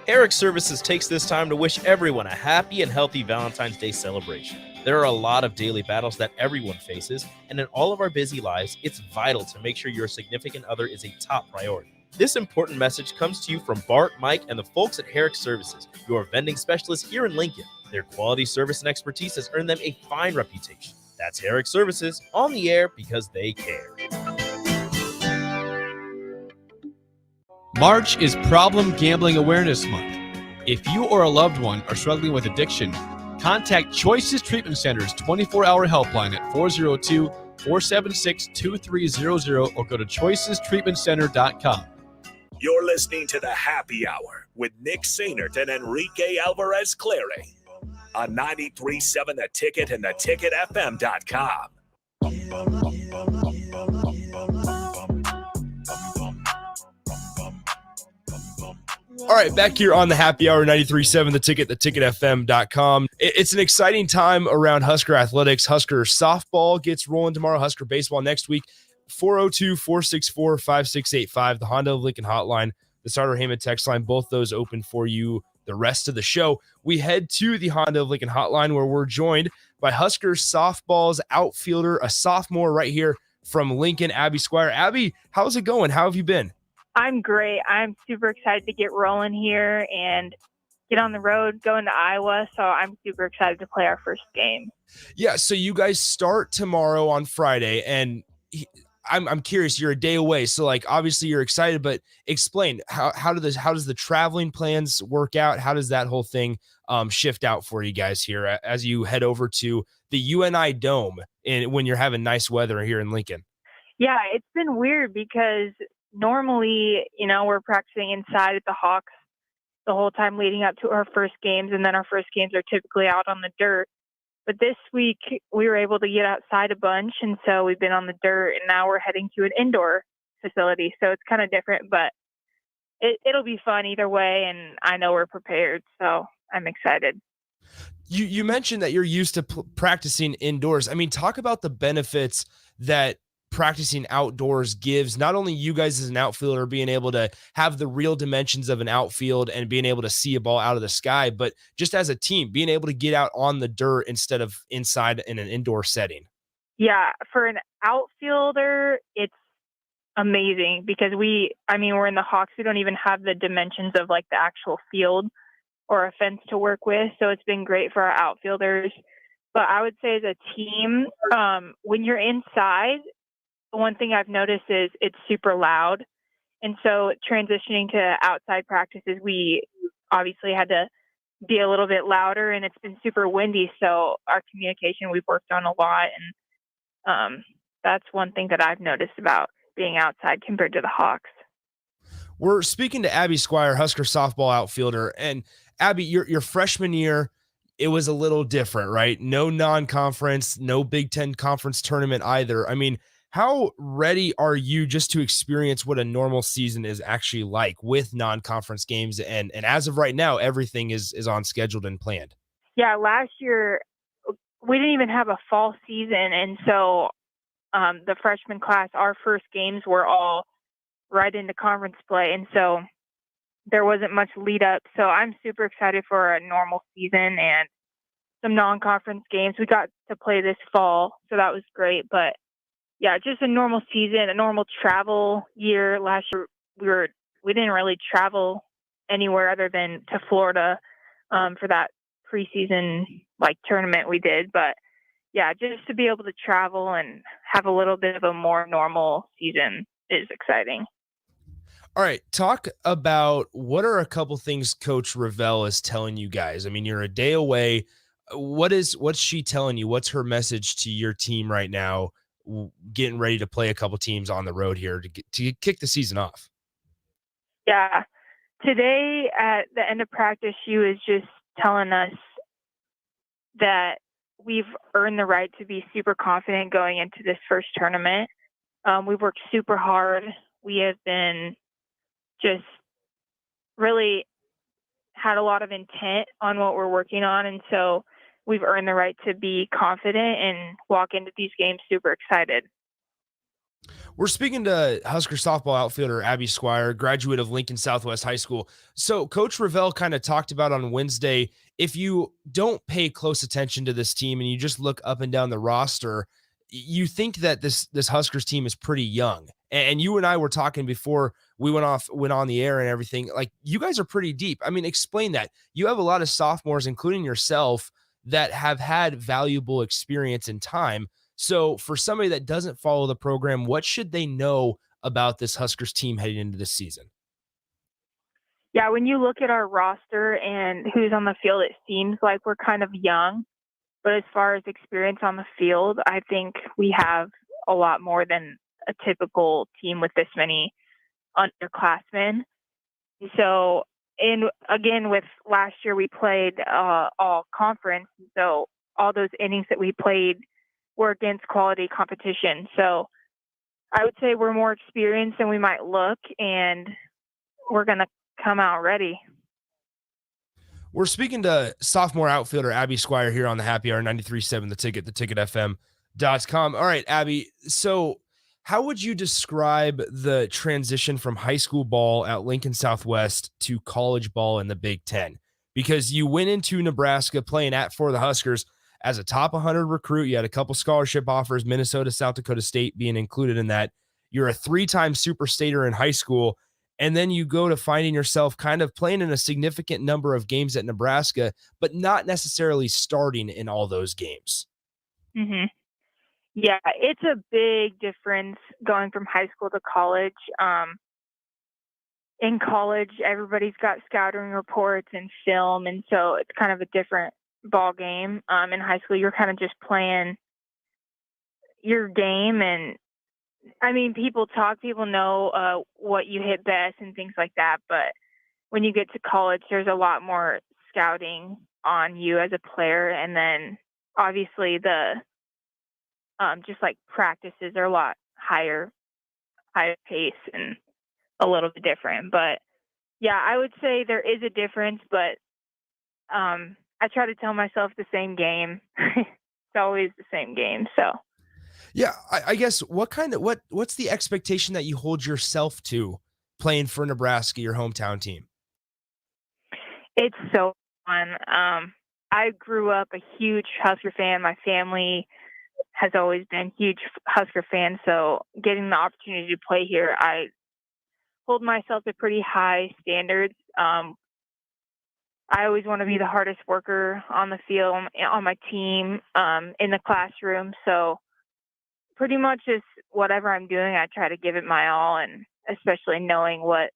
Herrick Services takes this time to wish everyone a happy and healthy Valentine's Day celebration. There are a lot of daily battles that everyone faces, and in all of our busy lives, it's vital to make sure your significant other is a top priority. This important message comes to you from Bart, Mike, and the folks at Herrick Services, your vending specialists here in Lincoln. Their quality service and expertise has earned them a fine reputation. That's Herrick Services, on the air because they care. March is Problem Gambling Awareness Month. If you or a loved one are struggling with addiction, contact Choices Treatment Center's 24-hour helpline at 402-476-2300 or go to choicestreatmentcenter.com. You're listening to The Happy Hour with Nick Sainert and Enrique Alvarez Clary on 93.7 The Ticket and theticketfm.com. All right, back here on the Happy Hour, 93.7 The Ticket, theticketfm.com. It's an exciting time around Husker athletics. Husker softball gets rolling tomorrow. Husker baseball next week. 402-464-5685, the Honda of Lincoln hotline, the Starter Heyman text line, both those open for you the rest of the show. We head to the Honda of Lincoln hotline where we're joined by Husker softball's outfielder, a sophomore right here from Lincoln, Abby Squire. Abby, how's it going? How have you been? I'm great. I'm super excited to get rolling here and get on the road, going to Iowa. So I'm super excited to play our first game. Yeah, so you guys start tomorrow on Friday, and I'm curious, you're a day away. So like, obviously you're excited, but explain how does the traveling plans work out? How does that whole thing shift out for you guys here as you head over to the UNI Dome when you're having nice weather here in Lincoln? Yeah, it's been weird because normally, we're practicing inside at the Hawks the whole time leading up to our first games, and then our first games are typically out on the dirt. But this week we were able to get outside a bunch, and so we've been on the dirt, and now we're heading to an indoor facility. So it's kind of different, but it'll be fun either way, and I know we're prepared, so I'm excited. You mentioned that you're used to practicing indoors. I mean, talk about the benefits that practicing outdoors gives not only you guys as an outfielder being able to have the real dimensions of an outfield and being able to see a ball out of the sky, but just as a team being able to get out on the dirt instead of inside in an indoor setting. Yeah, for an outfielder, it's amazing because we're in the Hawks. We don't even have the dimensions of like the actual field or a fence to work with. So it's been great for our outfielders. But I would say as a team, when you're inside, one thing I've noticed is it's super loud. And so transitioning to outside practices, we obviously had to be a little bit louder, and it's been super windy. So our communication we've worked on a lot. And that's one thing that I've noticed about being outside compared to the Hawks. We're speaking to Abby Squire, Husker softball outfielder. And Abby, your freshman year, it was a little different, right? No non-conference, no Big Ten conference tournament either. I mean, how ready are you just to experience what a normal season is actually like with non-conference games? And as of right now, everything is on scheduled and planned. Yeah, last year we didn't even have a fall season. And so the freshman class, our first games were all right into conference play. And so there wasn't much lead up. So I'm super excited for a normal season and some non-conference games. We got to play this fall, so that was great. But yeah, just a normal season, a normal travel year. Last year we didn't really travel anywhere other than to Florida for that preseason tournament we did. But yeah, just to be able to travel and have a little bit of a more normal season is exciting. All right, talk about what are a couple things Coach Revelle is telling you guys. I mean, you're a day away. What's she telling you? What's her message to your team right now, getting ready to play a couple teams on the road here to kick the season off? Yeah, today at the end of practice, she was just telling us that we've earned the right to be super confident going into this first tournament. We've worked super hard. We have been just really had a lot of intent on what we're working on. And so we've earned the right to be confident and walk into these games super excited. We're speaking to Husker softball outfielder Abby Squire, graduate of Lincoln Southwest High School. So Coach Revelle kind of talked about on Wednesday, if you don't pay close attention to this team and you just look up and down the roster, you think that this Huskers team is pretty young. And you and I were talking before we went on the air and everything. Like, you guys are pretty deep. I mean, explain that. You have a lot of sophomores, including yourself, that have had valuable experience in time. So for somebody that doesn't follow the program, what should they know about this Huskers team heading into this season? Yeah, when you look at our roster and who's on the field, it seems like we're kind of young. But as far as experience on the field, I think we have a lot more than a typical team with this many underclassmen. So, and again, with last year, we played all conference. So all those innings that we played were against quality competition. So I would say we're more experienced than we might look, and we're going to come out ready. We're speaking to sophomore outfielder Abby Squire here on the Happy Hour 93.7 The Ticket, theticketfm.com. All right, Abby. So how would you describe the transition from high school ball at Lincoln Southwest to college ball in the Big Ten? Because you went into Nebraska playing for the Huskers as a top 100 recruit. You had a couple scholarship offers, Minnesota, South Dakota State being included in that. You're a 3-time super stater in high school. And then you go to finding yourself kind of playing in a significant number of games at Nebraska, but not necessarily starting in all those games. Mm-hmm. Yeah, it's a big difference going from high school to college. In college, everybody's got scouting reports and film, and so it's kind of a different ball game. In high school, you're kind of just playing your game, and I mean, people know what you hit best and things like that. But when you get to college, there's a lot more scouting on you as a player, and then obviously the just like practices are a lot higher pace and a little bit different. But yeah, I would say there is a difference, but I try to tell myself the same game. It's always the same game. So yeah, I guess what's the expectation that you hold yourself to playing for Nebraska, your hometown team? It's so fun. I grew up a huge Husker fan. My family has always been huge Husker fans. So getting the opportunity to play here, I hold myself to pretty high standards. I always want to be the hardest worker on the field, on my team, in the classroom. So pretty much just whatever I'm doing, I try to give it my all, and especially knowing what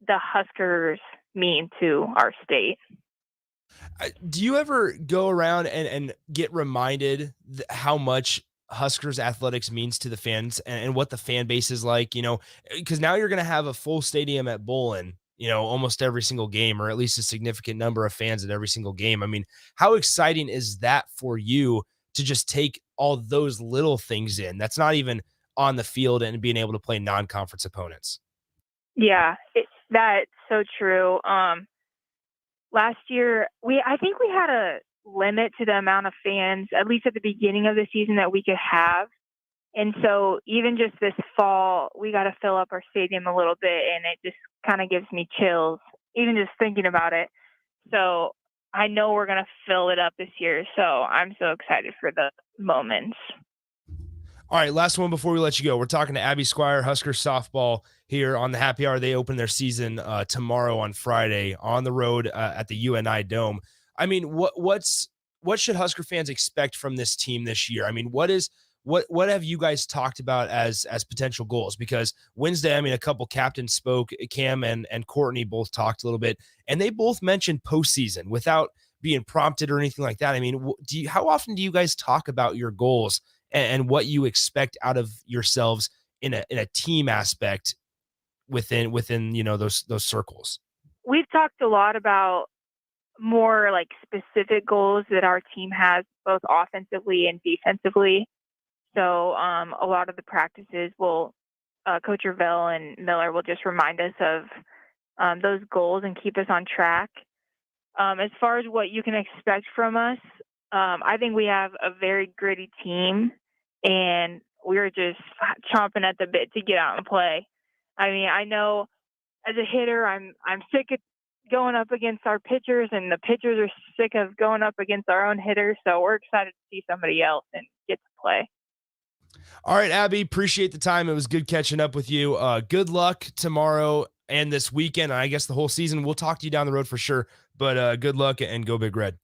the Huskers mean to our state. Do you ever go around and get reminded how much Huskers athletics means to the fans and what the fan base is like, because now you're going to have a full stadium at Bowlin, almost every single game, or at least a significant number of fans at every single game. I mean, how exciting is that for you to just take all those little things in that's not even on the field and being able to play non-conference opponents? Yeah, that's so true. Last year, I think we had a limit to the amount of fans, at least at the beginning of the season, that we could have. And so even just this fall, we got to fill up our stadium a little bit, and it just kind of gives me chills, even just thinking about it. So I know we're going to fill it up this year. So I'm so excited for the moments. All right, last one before we let you go. We're talking to Abby Squire, Husker softball here on the Happy Hour. They open their season tomorrow on Friday on the road at the UNI Dome. I mean, what should Husker fans expect from this team this year? I mean, what have you guys talked about as potential goals? Because Wednesday, I mean, a couple captains spoke. Cam and Courtney both talked a little bit, and they both mentioned postseason without being prompted or anything like that. I mean, how often do you guys talk about your goals and what you expect out of yourselves in a team aspect within those circles? We've talked a lot about more like specific goals that our team has, both offensively and defensively. So a lot of the practices will Coach Ravel and Miller will just remind us of those goals and keep us on track. As far as what you can expect from us, I think we have a very gritty team, and we're just chomping at the bit to get out and play. I mean, I know as a hitter, I'm sick of going up against our pitchers, and the pitchers are sick of going up against our own hitters. So we're excited to see somebody else and get to play. All right, Abby, appreciate the time. It was good catching up with you. Good luck tomorrow and this weekend. I guess the whole season. We'll talk to you down the road for sure, but good luck and go Big Red.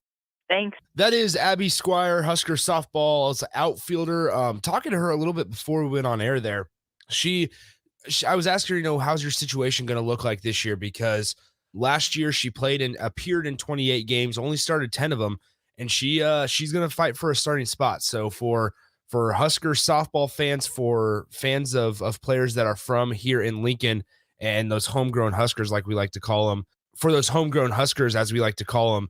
Thanks. That is Abby Squire, Husker softball outfielder. Talking to her a little bit before we went on air there. I was asking her, how's your situation going to look like this year? Because last year she appeared in 28 games, only started 10 of them, and she's going to fight for a starting spot. So for Husker softball fans, for fans of players that are from here in Lincoln, and those homegrown Huskers, like we like to call them, for those homegrown Huskers, as we like to call them,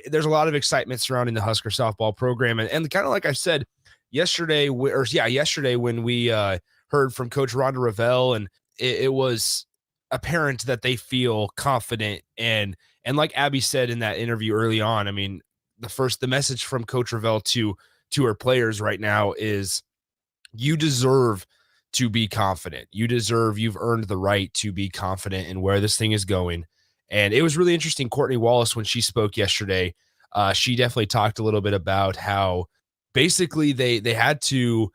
there's a lot of excitement surrounding the Husker softball program. And kind of like I said yesterday when we heard from Coach Rhonda Ravel, and it was apparent that they feel confident. And like Abby said in that interview early on, I mean, the message from Coach Ravel to her players right now is you deserve to be confident. You've earned the right to be confident in where this thing is going. And it was really interesting. Courtney Wallace, when she spoke yesterday, she definitely talked a little bit about how basically they had to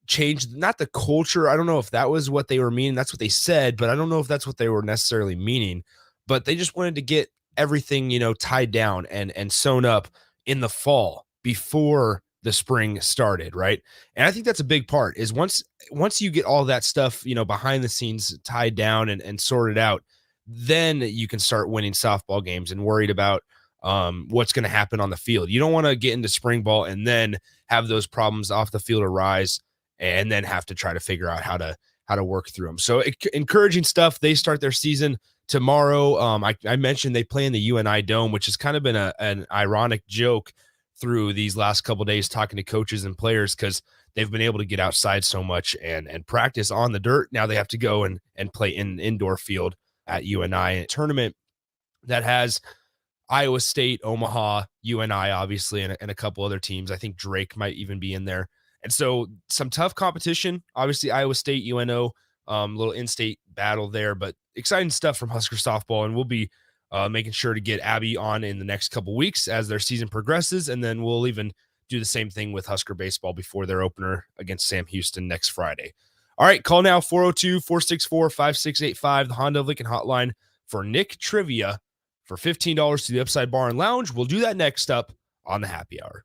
change, not the culture. I don't know if that was what they were meaning. That's what they said, but I don't know if that's what they were necessarily meaning. But they just wanted to get everything, tied down and sewn up in the fall before the spring started, right? And I think that's a big part is once you get all that stuff, behind the scenes tied down and sorted out, then you can start winning softball games and worried about what's going to happen on the field. You don't want to get into spring ball and then have those problems off the field arise and then have to try to figure out how to work through them. So encouraging stuff. They start their season tomorrow. I mentioned they play in the UNI Dome, which has kind of been an ironic joke through these last couple of days talking to coaches and players because they've been able to get outside so much and practice on the dirt. Now they have to go and play in an indoor field at UNI, a tournament that has Iowa State, Omaha, UNI, obviously, and a couple other teams. I think Drake might even be in there. And so some tough competition, obviously Iowa State, UNO, little in-state battle there, but exciting stuff from Husker softball. And we'll be making sure to get Abby on in the next couple weeks as their season progresses. And then we'll even do the same thing with Husker baseball before their opener against Sam Houston next Friday. All right, call now 402-464-5685, the Honda of Lincoln hotline for Nick Trivia for $15 to the Upside Bar and Lounge. We'll do that next up on the Happy Hour.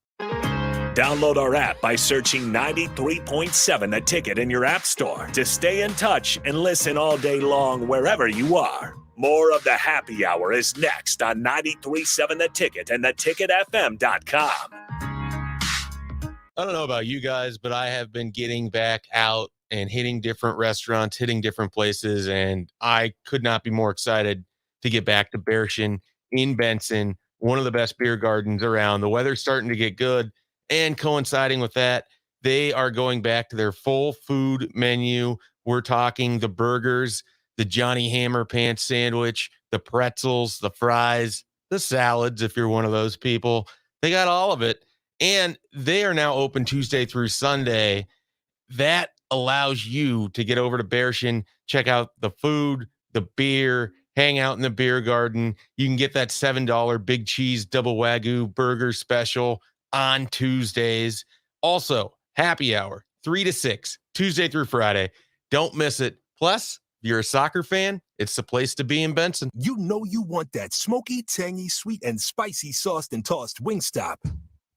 Download our app by searching 93.7 The Ticket in your app store to stay in touch and listen all day long wherever you are. More of the Happy Hour is next on 93.7 The Ticket and theticketfm.com. I don't know about you guys, but I have been getting back out and hitting different restaurants, hitting different places, and I could not be more excited to get back to Bearshin in Benson, one of the best beer gardens around. The weather's starting to get good, and coinciding with that, they are going back to their full food menu. We're talking the burgers, the Johnny Hammer Pants sandwich, the pretzels, the fries, the salads, if you're one of those people. They got all of it, and they are now open Tuesday through Sunday. That allows you to get over to Bearshin, check out the food, the beer, hang out in the beer garden. You can get that $7 big cheese double Wagyu burger special on Tuesdays. Also, happy hour, 3 to 6, Tuesday through Friday. Don't miss it. Plus, if you're a soccer fan, it's the place to be in Benson. You know you want that smoky, tangy, sweet, and spicy sauced and tossed Wingstop.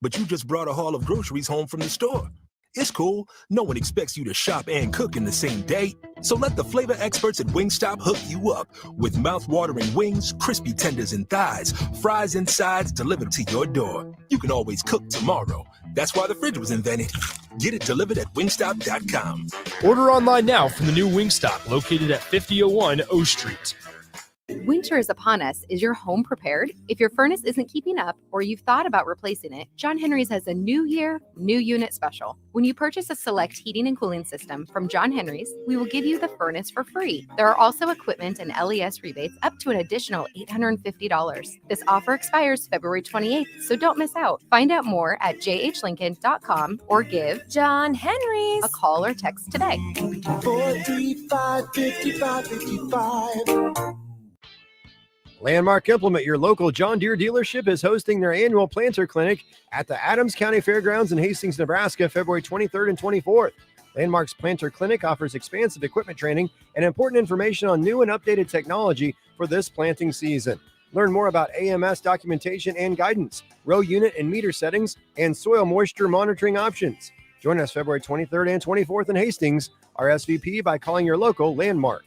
But you just brought a haul of groceries home from the store. It's cool. No one expects you to shop and cook in the same day. So let the flavor experts at Wingstop hook you up with mouth-watering wings, crispy tenders and thighs, fries and sides delivered to your door. You can always cook tomorrow. That's why the fridge was invented. Get it delivered at wingstop.com. Order online now from the new Wingstop located at 5001 O Street. Winter is upon us. Is your home prepared? If your furnace isn't keeping up or you've thought about replacing it, John Henry's has a new year, new unit special. When you purchase a select heating and cooling system from John Henry's, we will give you the furnace for free. There are also equipment and LES rebates up to an additional $850. This offer expires February 28th, so don't miss out. Find out more at jhlincoln.com or give John Henry's a call or text today. 435-5555. Landmark Implement, your local John Deere dealership, is hosting their annual planter clinic at the Adams County Fairgrounds in Hastings, Nebraska, February 23rd and 24th. Landmark's planter clinic offers expansive equipment training and important information on new and updated technology for this planting season. Learn more about AMS documentation and guidance, row unit and meter settings, and soil moisture monitoring options. Join us February 23rd and 24th in Hastings, RSVP by calling your local Landmark.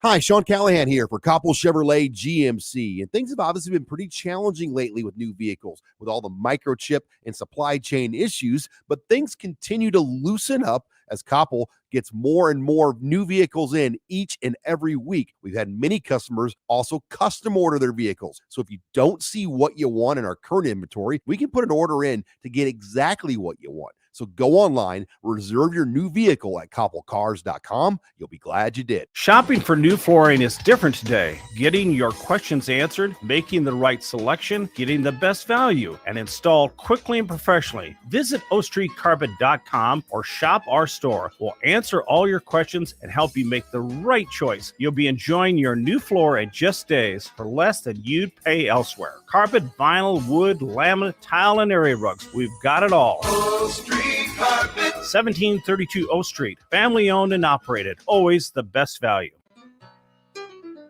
Hi, Sean Callahan here for Koppel Chevrolet GMC. And things have obviously been pretty challenging lately with new vehicles, with all the microchip and supply chain issues, but things continue to loosen up as Koppel gets more and more new vehicles in each and every week. We've had many customers also custom order their vehicles. So if you don't see what you want in our current inventory, we can put an order in to get exactly what you want. So go online, reserve your new vehicle at koppelcars.com. You'll be glad you did. Shopping for new flooring is different today. Getting your questions answered, making the right selection, getting the best value, and installed quickly and professionally. Visit ostreetcarpet.com or shop our store. We'll answer all your questions and help you make the right choice. You'll be enjoying your new floor in just days for less than you'd pay elsewhere. Carpet, vinyl, wood, laminate, tile, and area rugs. We've got it all. O Street Carpet. 1732 O Street. Family owned and operated. Always the best value.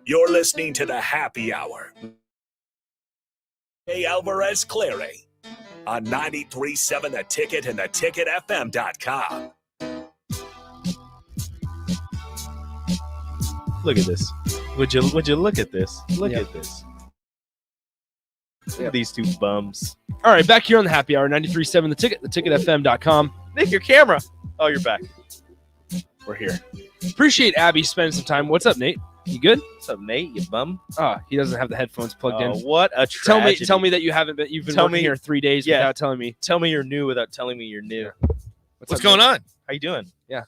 You're listening to the Happy Hour. Hey, Alvarez Clary. on 93.7 The Ticket and theticketfm.com. Look at this. Would you look at this? Look at this. Look at these two bums. All right, back here on the happy hour, 93.7 The Ticket, theticketfm.com. Nick, your camera. Oh, you're back. We're here. Appreciate Abby spending some time. What's up, Nate? You good? What's up, Nate? You bum? Oh, he doesn't have the headphones plugged in. What a tragedy. Tell me that you've been working here 3 days without telling me. Tell me you're new without telling me you're new. What's going on? How you doing? Yeah.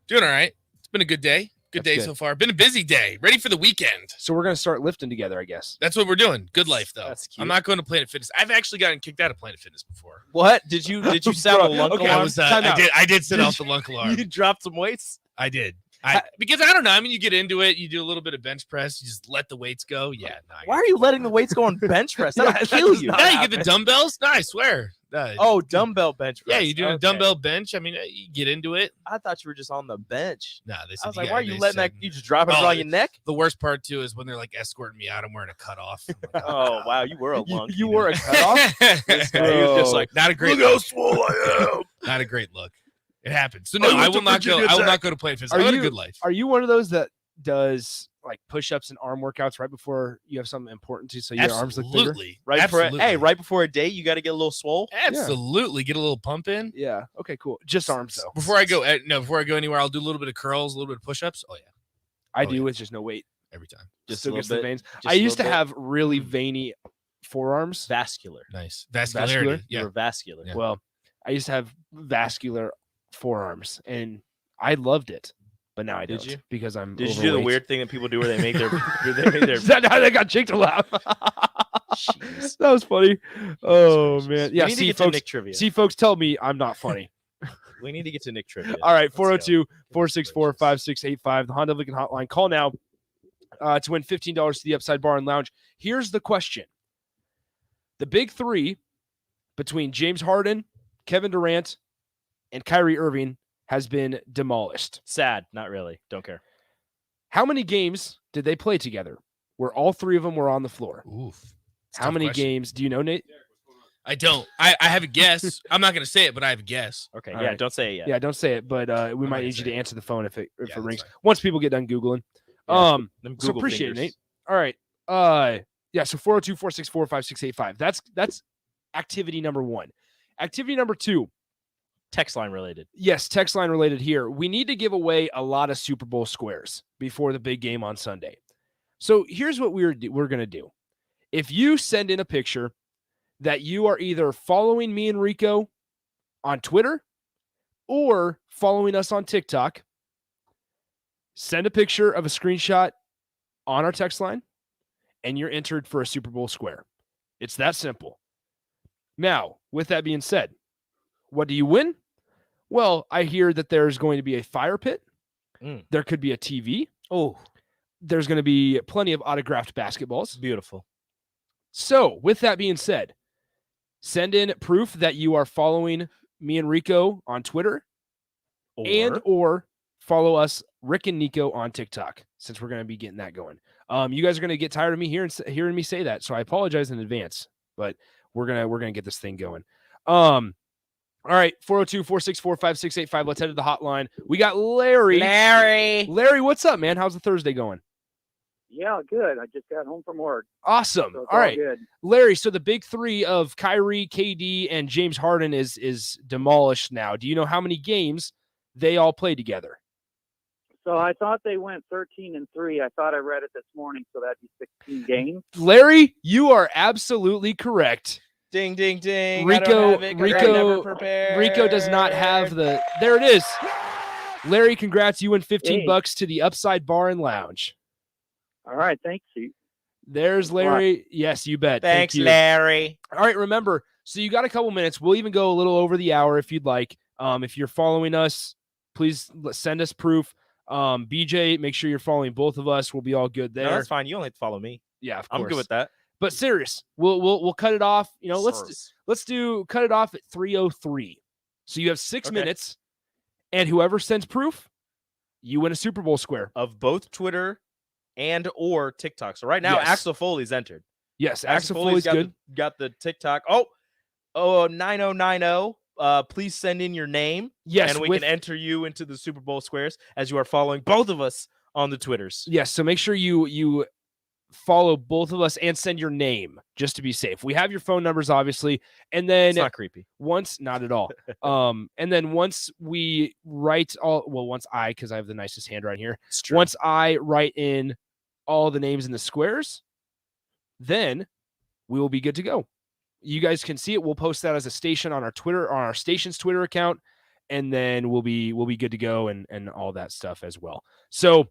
Doing all right. It's been a good day. Good day so far. Been a busy day. Ready for the weekend. So we're going to start lifting together, I guess. That's what we're doing. Good life, though. That's cute. I'm not going to Planet Fitness. I've actually gotten kicked out of Planet Fitness before. What? Did you sound a lunk alarm? I did sit off the lunk alarm. You dropped some weights? I did. Because I don't know. I mean, you get into it. You do a little bit of bench press. You just let the weights go. Yeah. Why are you letting the weights go on bench press? That'll kill you. Yeah, you get the dumbbells. No, I swear. Dumbbell bench press. Yeah, you do a dumbbell bench. I mean, you get into it. I thought you were just on the bench. No, I was like, why are you letting that? You just drop it around your neck? The worst part too is when they're like escorting me out. I'm wearing a cutoff. Oh wow, you were a lunk. You were a cutoff. He was just like, not a great. Look how swole I am. Not a great look. It happens. So no, I will not go. I will not go to Planet Fitness. I got a good life. Are you one of those that does like push-ups and arm workouts right before you have something important to, so your arms look bigger? Right before a date, you got to get a little swole. Absolutely, get a little pump in. Yeah. Okay. Cool. Just arms though. Before I go anywhere, I'll do a little bit of curls, a little bit of push-ups. Oh yeah. I do with just no weight every time. Just still gets the veins. I used to have really veiny forearms. Vascular. Nice. Vascularity. Yeah. You were vascular. Yeah. Well, I used to have vascular forearms, and I loved it. But now I don't. Did you? Because I'm. Did you overweight. do the weird thing that people do where they make their? Is that how they got Jake to laugh? That was funny. Oh man, yeah. We need to get to Nick trivia. See, folks, tell me I'm not funny. We need to get to Nick trivia. All right, 402-464-5685, the Honda of Lincoln hotline. Call now to win $15 to the Upside Bar and Lounge. Here's the question: the big three between James Harden, Kevin Durant, and Kyrie Irving has been demolished. Sad, not really. Don't care. How many games did they play together where all three of them were on the floor? Oof. How many games? Do you know, Nate? I don't. I have a guess. I'm not going to say it, but I have a guess. Okay. All Yeah. right. Don't say it yet. Yeah, don't say it. But we might need you to answer the phone if it rings. fine. Once people get done Googling. Them So Google appreciate it, fingers. Nate. All right. Yeah. So 402-464-5685. That's activity number one. Activity number two. Text line related. Yes, text line related here. We need to give away a lot of Super Bowl squares before the big game on Sunday. So here's what we're going to do. If you send in a picture that you are either following me and Rico on Twitter or following us on TikTok, send a picture of a screenshot on our text line, and you're entered for a Super Bowl square. It's that simple. Now, with that being said, what do you win? Well, I hear that there's going to be a fire pit. There could be a TV. Oh, there's going to be plenty of autographed basketballs. Beautiful. So, with that being said, send in proof that you are following me and Rico on Twitter, or follow us, Rick and Nico, on TikTok, since we're going to be getting that going. You guys are going to get tired of me hearing me say that, so I apologize in advance, but we're gonna get this thing going. All right, 402-464-5685. Let's head to the hotline. We got Larry. Larry, what's up, man? How's the Thursday going? Yeah, good. I just got home from work. Awesome. So it's all right, good. Larry. So the big three of Kyrie, KD, and James Harden is demolished now. Do you know how many games they all play together? So I thought they went 13-3. I thought I read it this morning, so that'd be 16 games. Larry, you are absolutely correct. Ding, ding, ding. Rico does not have the. There it is. Larry, congrats. You win $15 to the Upside Bar and Lounge. All right, thanks. There's Larry. Yes, you bet. Thanks, Thank you. Larry. All right, remember, so you got a couple minutes. We'll even go a little over the hour if you'd like. If you're following us, please send us proof. BJ, make sure you're following both of us. We'll be all good there. No, that's fine. You only have to follow me. Yeah, of course. I'm good with that. But serious, we'll cut it off. You know, let's cut it off at 3:03. So you have 6 minutes, and whoever sends proof, you win a Super Bowl square of both Twitter and or TikTok. So right now, Yes. Axel Foley's entered. Yes, Axel Foley's got good. got the TikTok. Oh, 9090. Please send in your name. Yes, and we can enter you into the Super Bowl squares as you are following both of us on the Twitters. Yes, so make sure you follow both of us and send your name just to be safe. We have your phone numbers, obviously, and then It's not creepy. Not at all. And then once we write once because I have the nicest handwriting here. Once I write in all the names in the squares, then we will be good to go. You guys can see it. We'll post that as a station on our Twitter, on our station's Twitter account, and then we'll be good to go and all that stuff as well. So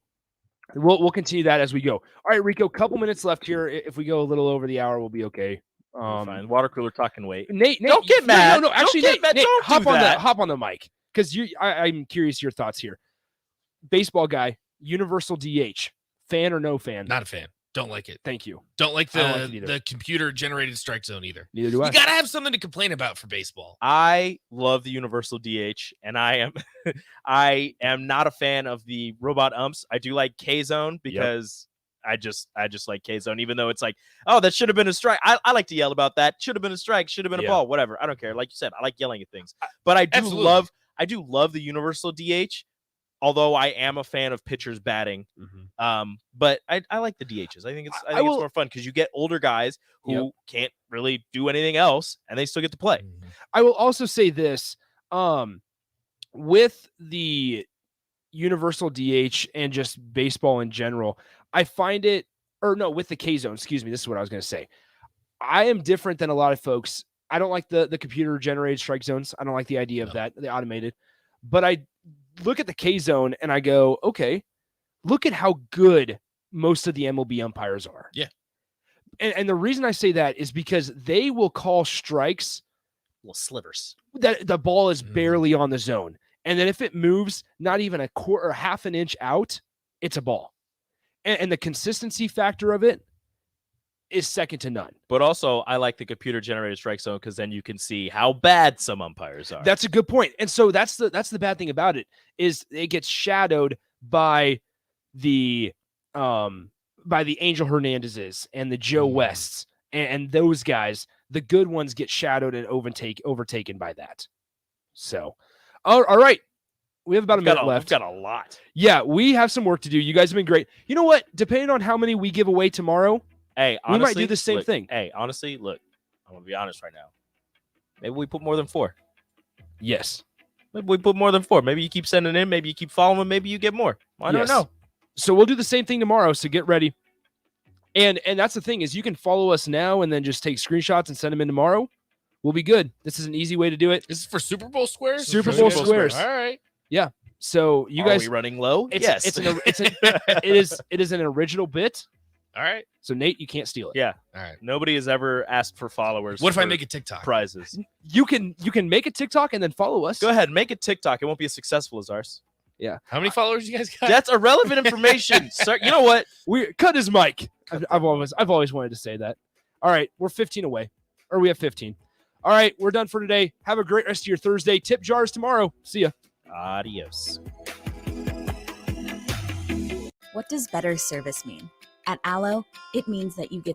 we'll continue that as we go. All right, Rico, couple minutes left here. If we go a little over the hour, we'll be okay. Fine. Water cooler talk and wait. Nate, don't get mad. No, actually, Nate, don't hop do on that. hop on the mic because I'm curious your thoughts here. Baseball guy, universal DH, fan or no fan? Not a fan. Don't like it. Thank you. Don't like I don't like it either. the computer generated strike zone either. Neither do I. You gotta have something to complain about for baseball. I love the universal DH, and I am not a fan of the robot umps. I do like K zone because I just like K zone, even though it's like, oh, that should have been a strike. I like to yell about that. Should have been a strike. Should have been a ball. Whatever. I don't care. Like you said, I like yelling at things. But I do love the universal DH. Although I am a fan of pitchers batting, but I like the DHs. I think it's more fun because you get older guys who can't really do anything else, and they still get to play. I will also say this: with the universal DH and just baseball in general, I find it, with the K zone. Excuse me. This is what I was going to say. I am different than a lot of folks. I don't like the computer generated strike zones. I don't like the idea of that, the automated. But I look at the K zone and I go, okay, look at how good most of the MLB umpires are. Yeah. And the reason I say that is because they will call strikes, little slivers, that the ball is barely on the zone. And then if it moves not even a quarter or half an inch out, it's a ball. And the consistency factor of it is second to none. But also, I like the computer generated strike zone because then you can see how bad some umpires are. That's a good point. And so that's the bad thing about it is it gets shadowed by the Angel Hernandezes and the Joe Wests and those guys. The good ones get shadowed and overtaken by that. So, all right. We have about a minute left. We've got a lot. Yeah, we have some work to do. You guys have been great. You know what? Depending on how many we give away tomorrow, hey, honestly, we might do the same thing. Hey, honestly, look, I'm gonna be honest right now. Maybe we put more than 4. Yes. Maybe we put more than 4. Maybe you keep sending in. Maybe you keep following. Maybe you get more. I don't know. So we'll do the same thing tomorrow. So get ready. And that's the thing is you can follow us now and then just take screenshots and send them in tomorrow. We'll be good. This is an easy way to do it. This is for Super Bowl squares. Super Bowl squares. All right. Yeah. So you guys are we running low? Yes. It is an original bit. All right. So Nate, you can't steal it. Yeah. All right. Nobody has ever asked for followers. What if I make a TikTok? Prizes. You can make a TikTok and then follow us. Go ahead, make a TikTok. It won't be as successful as ours. Yeah. How many followers you guys got? That's irrelevant information. Sir, you know what? We cut his mic. I've always wanted to say that. All right, we're 15 away. Or we have 15. All right, we're done for today. Have a great rest of your Thursday. Tip jars tomorrow. See ya. Adios. What does better service mean? At Allo, it means that you get